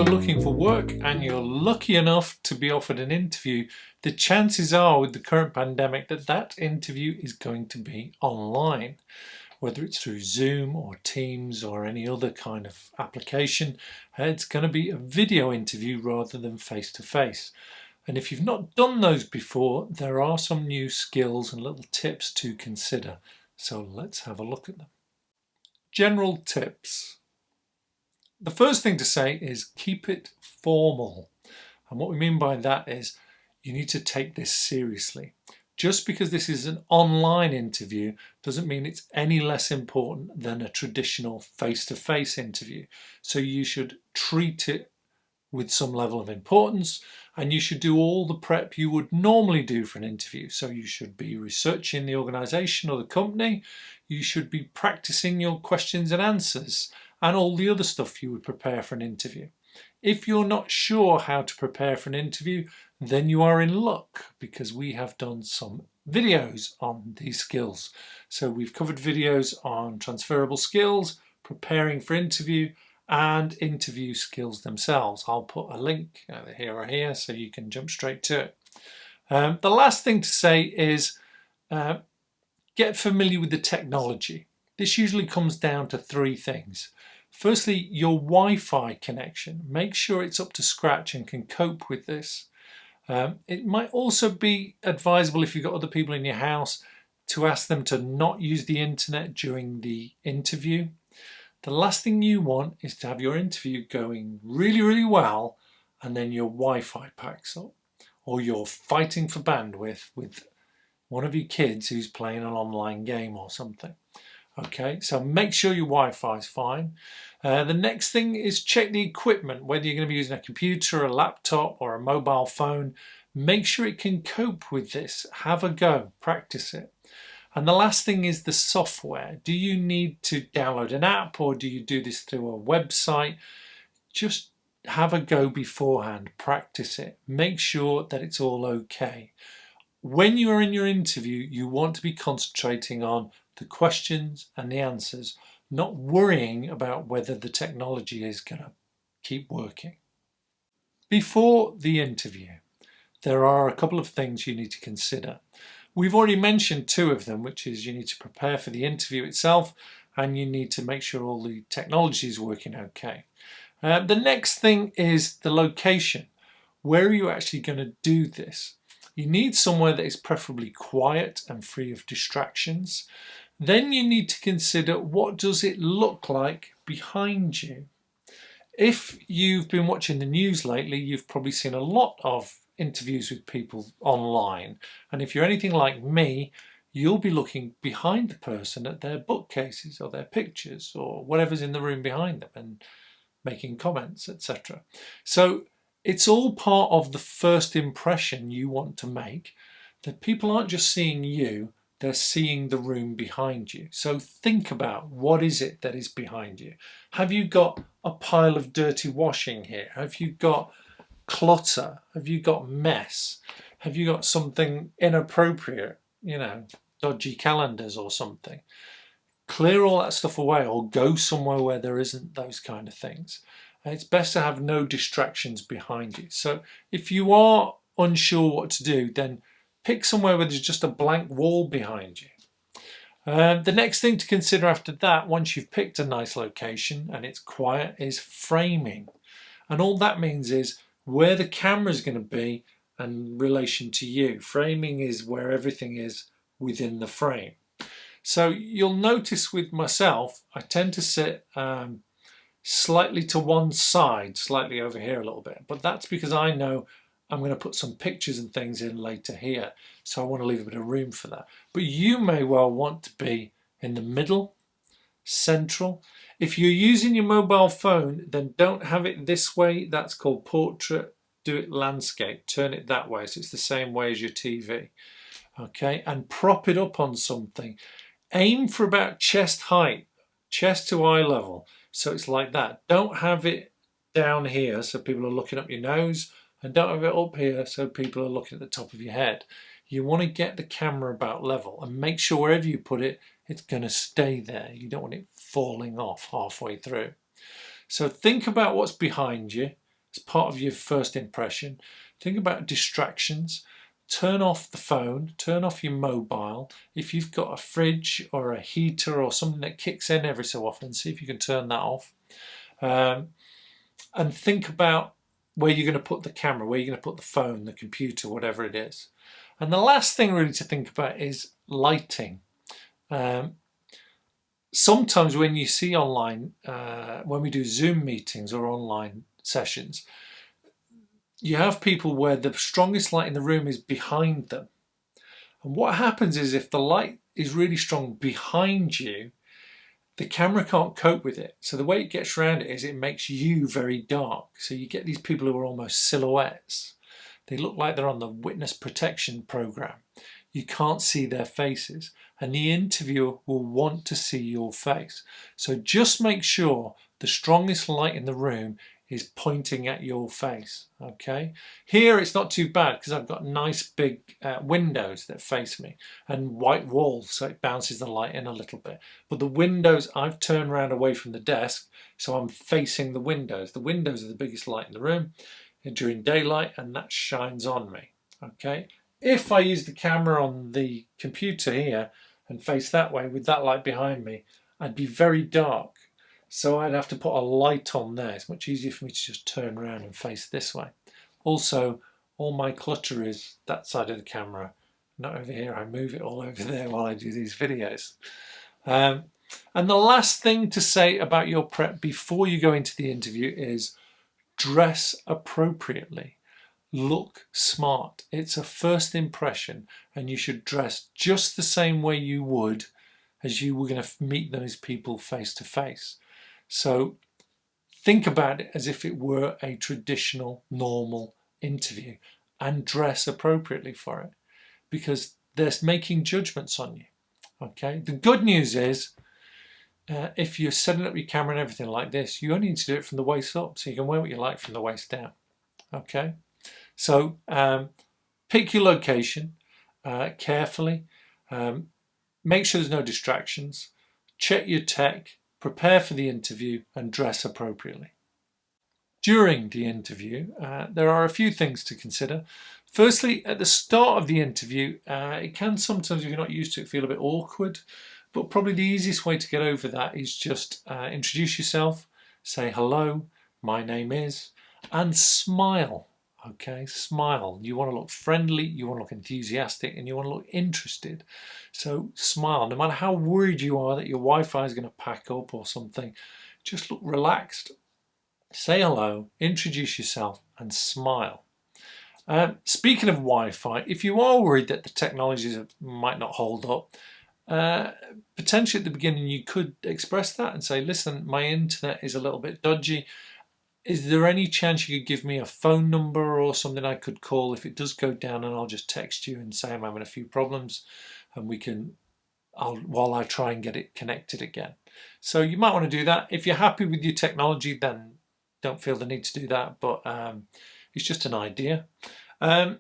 you're looking for work and you're lucky enough to be offered an interview, the chances are with the current pandemic that that interview is going to be online. Whether it's through Zoom or Teams or any other kind of application, it's going to be a video interview rather than face-to-face. And if you've not done those before, there are some new skills and little tips to consider. So let's have a look at them. General tips. The first thing to say is keep it formal. And what we mean by that is you need to take this seriously. Just because this is an online interview doesn't mean it's any less important than a traditional face-to-face interview. So you should treat it with some level of importance, and you should do all the prep you would normally do for an interview. So you should be researching the organisation or the company, you should be practicing your questions and answers, and all the other stuff you would prepare for an interview. If you're not sure how to prepare for an interview, then you are in luck, because we have done some videos on these skills. So we've covered videos on transferable skills, preparing for interview, and interview skills themselves. I'll put a link either here or here so you can jump straight to it. The last thing to say is get familiar with the technology. This usually comes down to three things. Firstly, your Wi-Fi connection. Make sure it's up to scratch and can cope with this. It might also be advisable if you've got other people in your house to ask them to not use the internet during the interview. The last thing you want is to have your interview going really, really well and then your Wi-Fi packs up, or you're fighting for bandwidth with one of your kids who's playing an online game or something. Okay, so make sure your Wi-Fi is fine. The next thing is check the equipment, whether you're going to be using a computer, a laptop or a mobile phone. Make sure it can cope with this. Have a go, practice it. And the last thing is the software. Do you need to download an app or do you do this through a website? Just have a go beforehand, practice it. Make sure that it's all okay. When you are in your interview, you want to be concentrating on the questions and the answers, not worrying about whether the technology is going to keep working. Before the interview, there are a couple of things you need to consider. We've already mentioned two of them, which is you need to prepare for the interview itself and you need to make sure all the technology is working okay. The next thing is the location. Where are you actually going to do this? You need somewhere that is preferably quiet and free of distractions. Then you need to consider, what does it look like behind you? If you've been watching the news lately, you've probably seen a lot of interviews with people online, and if you're anything like me, you'll be looking behind the person at their bookcases or their pictures or whatever's in the room behind them and making comments, etc. So it's all part of the first impression you want to make, that people aren't just seeing you, they're seeing the room behind you. So think about, what is it that is behind you? Have you got a pile of dirty washing here? Have you got clutter? Have you got mess? Have you got something inappropriate, dodgy calendars or something? Clear all that stuff away, or go somewhere where there isn't those kind of things. And it's best to have no distractions behind you. So if you are unsure what to do, then pick somewhere where there's just a blank wall behind you. The next thing to consider after that, once you've picked a nice location and it's quiet, is framing. And all that means is where the camera is going to be in relation to you. Framing is where everything is within the frame. So you'll notice with myself, I tend to sit slightly to one side, slightly over here a little bit, but that's because I know I'm going to put some pictures and things in later here, so I want to leave a bit of room for that. But you may well want to be in the middle, central. If you're using your mobile phone, then don't have it this way. That's called portrait. Do it landscape. Turn it that way so it's the same way as your TV. Okay, and prop it up on something. Aim for about chest height, chest to eye level. So it's like that. Don't have it down here so people are looking up your nose, and don't have it up here so people are looking at the top of your head. You want to get the camera about level and make sure wherever you put it, it's going to stay there. You don't want it falling off halfway through. So think about what's behind you. as part of your first impression. Think about distractions. Turn off the phone, turn off your mobile. If you've got a fridge or a heater or something that kicks in every so often, see if you can turn that off. And think about where you're going to put the camera, where you're going to put the phone, the computer, whatever it is. And the last thing really to think about is lighting. Sometimes when you see online, when we do Zoom meetings or online sessions, you have people where the strongest light in the room is behind them. And what happens is if the light is really strong behind you, the camera can't cope with it. So the way it gets around it is it makes you very dark. So you get these people who are almost silhouettes. They look like they're on the witness protection program. You can't see their faces, and the interviewer will want to see your face. So just make sure the strongest light in the room is pointing at your face. Okay, here it's not too bad because I've got nice big windows that face me and white walls, so it bounces the light in a little bit. But the windows I've turned around away from the desk, so I'm facing the windows. The windows are the biggest light in the room during daylight, and that shines on me. Okay, if I use the camera on the computer here and face that way with that light behind me, I'd be very dark. So I'd have to put a light on there. It's much easier for me to just turn around and face this way. Also, all my clutter is that side of the camera, not over here. I move it all over there while I do these videos. And the last thing to say about your prep before you go into the interview is dress appropriately. Look smart. It's a first impression, and you should dress just the same way you would as you were going to meet those people face to face. So think about it as if it were a traditional, normal interview, and dress appropriately for it, because they're making judgments on you. Okay. The good news is, if you're setting up your camera and everything like this, you only need to do it from the waist up, so you can wear what you like from the waist down. Okay. So pick your location carefully. Make sure there's no distractions. Check your tech. Prepare for the interview and dress appropriately. During the interview, there are a few things to consider. Firstly, at the start of the interview, it can sometimes, if you're not used to it, feel a bit awkward, but probably the easiest way to get over that is just introduce yourself, say hello, my name is, and smile. Okay, smile. You want to look friendly, you want to look enthusiastic, and you want to look interested. So smile. No matter how worried you are that your Wi-Fi is going to pack up or something, just look relaxed. Say hello, introduce yourself, and smile. Speaking of Wi-Fi, if you are worried that the technologies might not hold up, potentially at the beginning you could express that and say, listen, my internet is a little bit dodgy. Is there any chance you could give me a phone number or something I could call if it does go down, and I'll just text you and say I'm having a few problems, and while I try and get it connected again. So you might want to do that. If you're happy with your technology, then don't feel the need to do that, but it's just an idea. The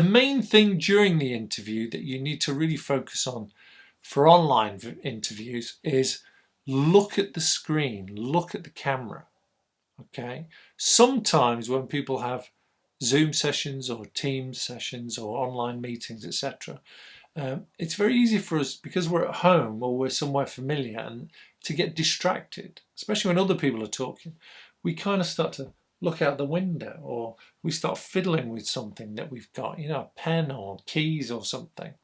main thing during the interview that you need to really focus on for online interviews is look at the screen, look at the camera. Okay. Sometimes when people have Zoom sessions or Teams sessions or online meetings, etc., it's very easy for us, because we're at home or we're somewhere familiar, and to get distracted, especially when other people are talking. We kind of start to look out the window, or we start fiddling with something that we've got, a pen or keys or something,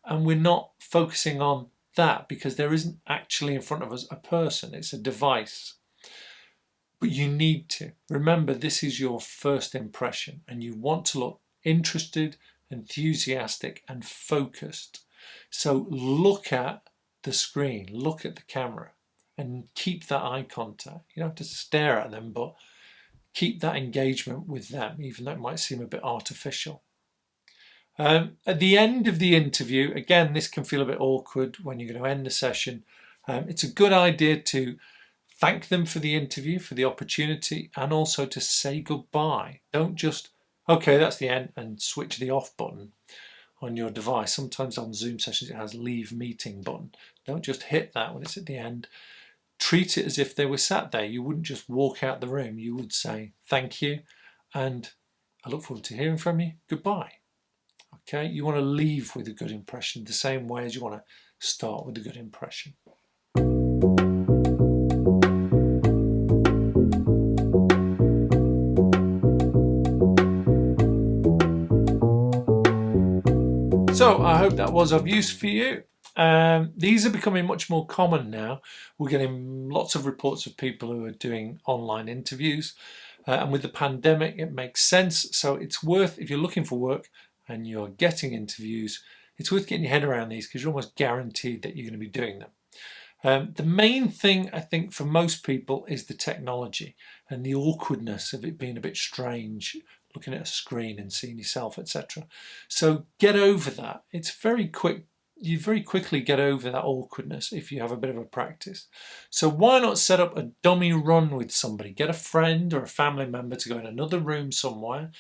and we're not focusing on that because there isn't actually in front of us a person, it's a device. But you need to remember, this is your first impression, and you want to look interested, enthusiastic, and focused. So look at the screen, look at the camera, and keep that eye contact. You don't have to stare at them, but keep that engagement with them, even though it might seem a bit artificial. At the end of the interview, again, this can feel a bit awkward when you're going to end the session. It's a good idea to thank them for the interview, for the opportunity, and also to say goodbye. Don't just, okay, that's the end, and switch the off button on your device. Sometimes on Zoom sessions it has leave meeting button. Don't just hit that when it's at the end. treat it as if they were sat there. You wouldn't just walk out the room. You would say thank you and I look forward to hearing from you. Goodbye. Okay, you want to leave with a good impression the same way as you want to start with a good impression. So I hope that was of use for you. These are becoming much more common now. We're getting lots of reports of people who are doing online interviews. And with the pandemic, it makes sense. So it's worth, if you're looking for work and you're getting interviews, it's worth getting your head around these because you're almost guaranteed that you're going to be doing them. The main thing, I think, for most people is the technology and the awkwardness of it being a bit strange, looking at a screen and seeing yourself, etc. So get over that. It's very quick. You very quickly get over that awkwardness if you have a bit of a practice. So why not set up a dummy run with somebody? Get a friend or a family member to go in another room somewhere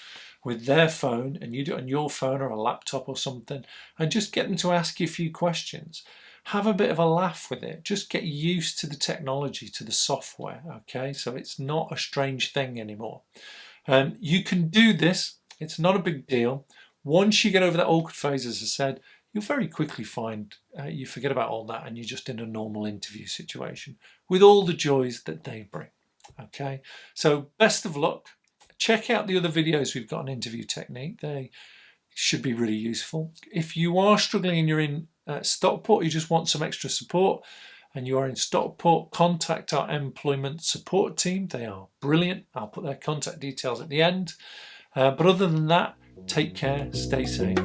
with their phone, and you do it on your phone or a laptop or something, and just get them to ask you a few questions. Have a bit of a laugh with it. Just get used to the technology, to the software, okay? So it's not a strange thing anymore. You can do this. It's not a big deal. Once you get over that awkward phase, as I said, you'll very quickly find you forget about all that and you're just in a normal interview situation with all the joys that they bring. Okay, so best of luck. Check out the other videos we've got on interview technique. They should be really useful. If you are struggling and you're in Stockport, you just want some extra support, and you are in Stockport, contact our employment support team. They are brilliant. I'll put their contact details at the end. But other than that, take care, stay safe.